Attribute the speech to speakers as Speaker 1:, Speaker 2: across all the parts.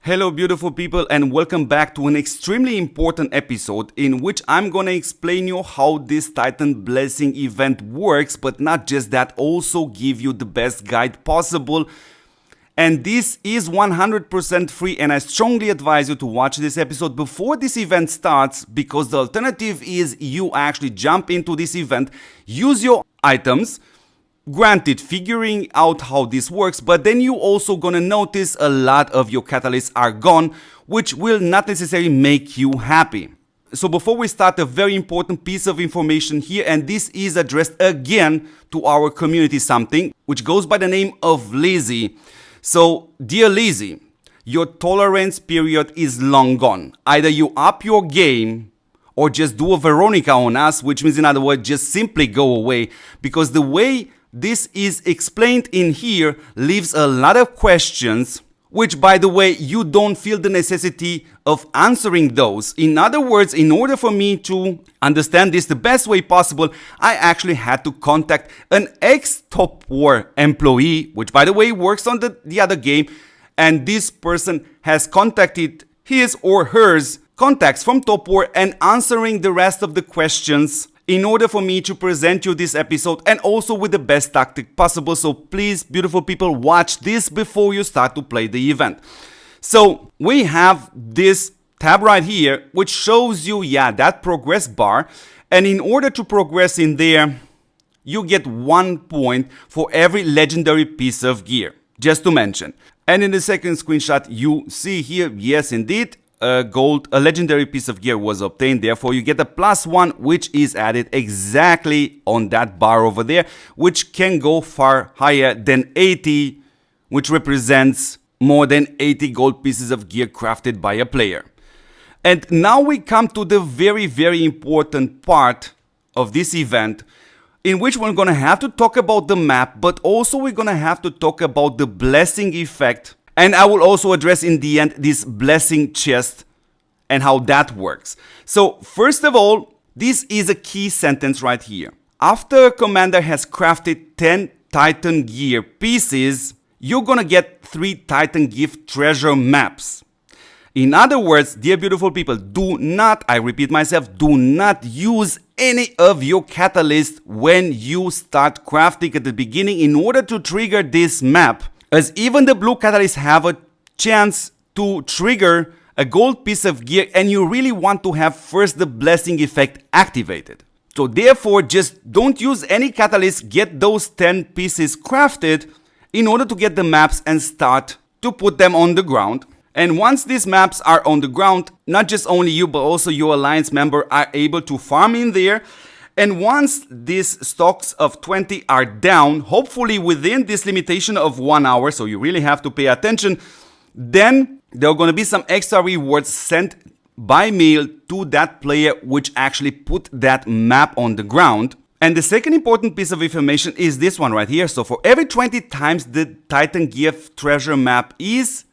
Speaker 1: Hello beautiful people, and welcome back to an extremely important episode in which I'm gonna explain you how this Titan Blessing event works, but not just that, also give you the best guide possible. And this is 100% free, and I strongly advise you to watch this episode before this event starts, because the alternative is you actually jump into this event, use your items, granted, figuring out how this works, but then you also gonna notice a lot of your catalysts are gone, which will not necessarily make you happy. So before we start, a very important piece of information here, and this is addressed again to our community, something which goes by the name of Lizzie. So, dear Lizzie, your tolerance period is long gone. Either you up your game or just do a Veronica on us, which means in other words, just simply go away, because the way this is explained in here leaves a lot of questions, which, by the way, you don't feel the necessity of answering those. In other words, in order for me to understand this the best way possible, I actually had to contact an ex-TOPWAR employee, which, by the way, works on the other game, and this person has contacted his or hers contacts from TOPWAR and answering the rest of the questions in order for me to present you this episode, and also with the best tactic possible. So please, beautiful people, watch this before you start to play the event. So we have this tab right here which shows you that progress bar, and in order to progress in there you get 1 point for every legendary piece of gear, just to mention. And in the second screenshot you see here, yes indeed, a legendary piece of gear was obtained, therefore you get a +1, which is added exactly on that bar over there, which can go far higher than 80, which represents more than 80 gold pieces of gear crafted by a player. And now we come to the very important part of this event, in which we're gonna have to talk about the map, but also we're gonna have to talk about the blessing effect. And I will also address in the end this blessing chest and how that works. So first of all, this is a key sentence right here. After a commander has crafted 10 Titan gear pieces, you're gonna get 3 Titan gift treasure maps. In other words, dear beautiful people, do not, I repeat myself, do not use any of your catalysts when you start crafting at the beginning in order to trigger this map, as even the blue catalysts have a chance to trigger a gold piece of gear, and you really want to have first the blessing effect activated. So therefore, just don't use any catalyst, get those 10 pieces crafted in order to get the maps and start to put them on the ground. And once these maps are on the ground, not just only you but also your alliance member are able to farm in there. And once these stocks of 20 are down, hopefully within this limitation of 1 hour, so you really have to pay attention, then there are going to be some extra rewards sent by mail to that player which actually put that map on the ground. And the second important piece of information is this one right here. So for every 20 times the Titan gift treasure map is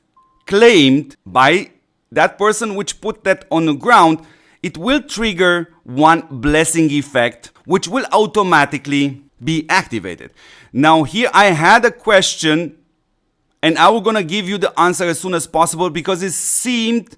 Speaker 1: claimed by that person which put that on the ground, it will trigger 1 blessing effect, which will automatically be activated. Now here I had a question, and I was gonna give you the answer as soon as possible, because it seemed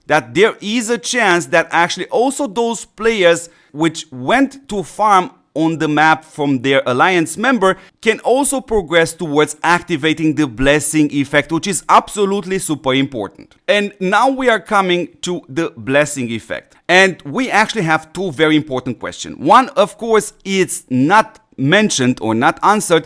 Speaker 1: that there is a chance that actually also those players which went to farm on the map from their alliance member can also progress towards activating the blessing effect, which is absolutely super important. And now we are coming to the blessing effect, and we actually have 2 very important questions. One, of course, is not mentioned or not answered: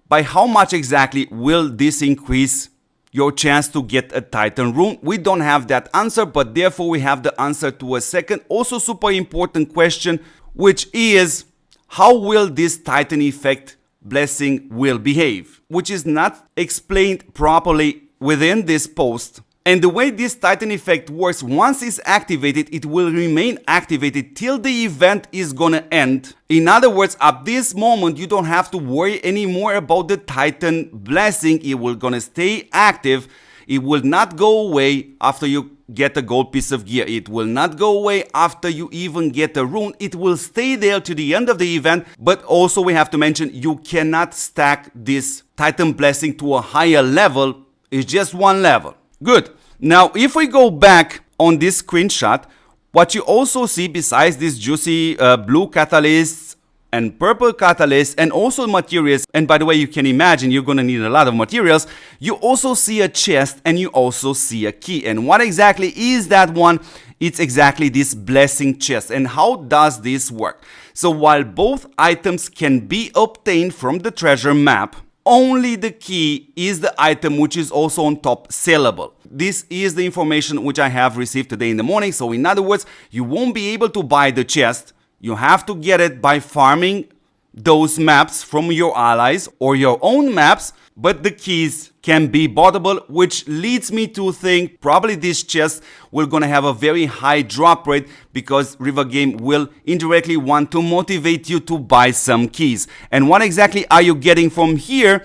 Speaker 1: by how much exactly will this increase your chance to get a Titan rune? We don't have that answer, but therefore we have the answer to a second, also super important question, which is: how will this Titan effect blessing will behave? Which is not explained properly within this post. And the way this Titan effect works, once it's activated, it will remain activated till the event is gonna end. In other words, at this moment, you don't have to worry anymore about the Titan blessing. It will gonna stay active. It will not go away after you get a gold piece of gear. It will not go away after you even get a rune. It will stay there to the end of the event. But also we have to mention, you cannot stack this Titan blessing to a higher level. It's just 1 level. Good. Now, if we go back on this screenshot, what you also see besides these juicy blue catalysts and purple catalysts and also materials, and by the way, you can imagine you're going to need a lot of materials, you also see a chest and you also see a key. And what exactly is that one? It's exactly this blessing chest. And how does this work? So while both items can be obtained from the treasure map, only the key is the item which is also on top sellable. This is the information which I have received today in the morning. So in other words, you won't be able to buy the chest. You have to get it by farming those maps from your allies or your own maps, but the keys can be boughtable, which leads me to think probably this chest will gonna have a very high drop rate because River Game will indirectly want to motivate you to buy some keys. And what exactly are you getting from here?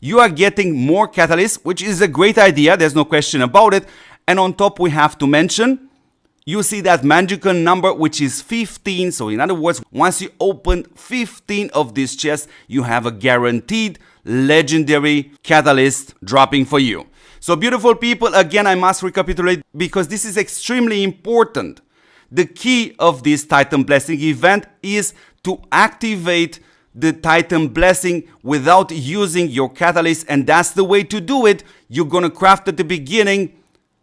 Speaker 1: You are getting more catalysts, which is a great idea, there's no question about it. And on top we have to mention, you see that magical number which is 15. So in other words, once you open 15 of these chests, you have a guaranteed legendary catalyst dropping for you. So beautiful people, again I must recapitulate because this is extremely important. The key of this Titan Blessing event is to activate the Titan Blessing without using your catalyst, and that's the way to do it. You're gonna craft at the beginning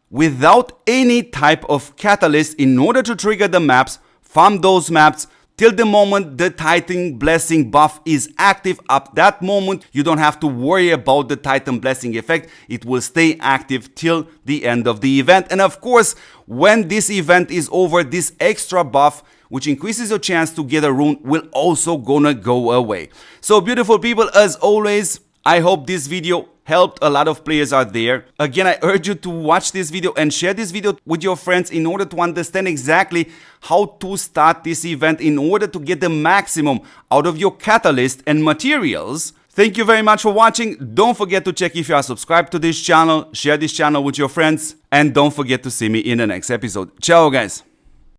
Speaker 1: without any type of catalyst in order to trigger the maps, farm those maps till the moment the Titan Blessing buff is active. Up that moment, you don't have to worry about the Titan Blessing effect. It will stay active till the end of the event. And of course, when this event is over, this extra buff, which increases your chance to get a rune, will also gonna go away. So beautiful people, as always, I hope this video helped a lot of players out there. Again, I urge you to watch this video and share this video with your friends in order to understand exactly how to start this event in order to get the maximum out of your catalyst and materials. Thank you very much for watching. Don't forget to check if you are subscribed to this channel, share this channel with your friends, and don't forget to see me in the next episode. Ciao guys!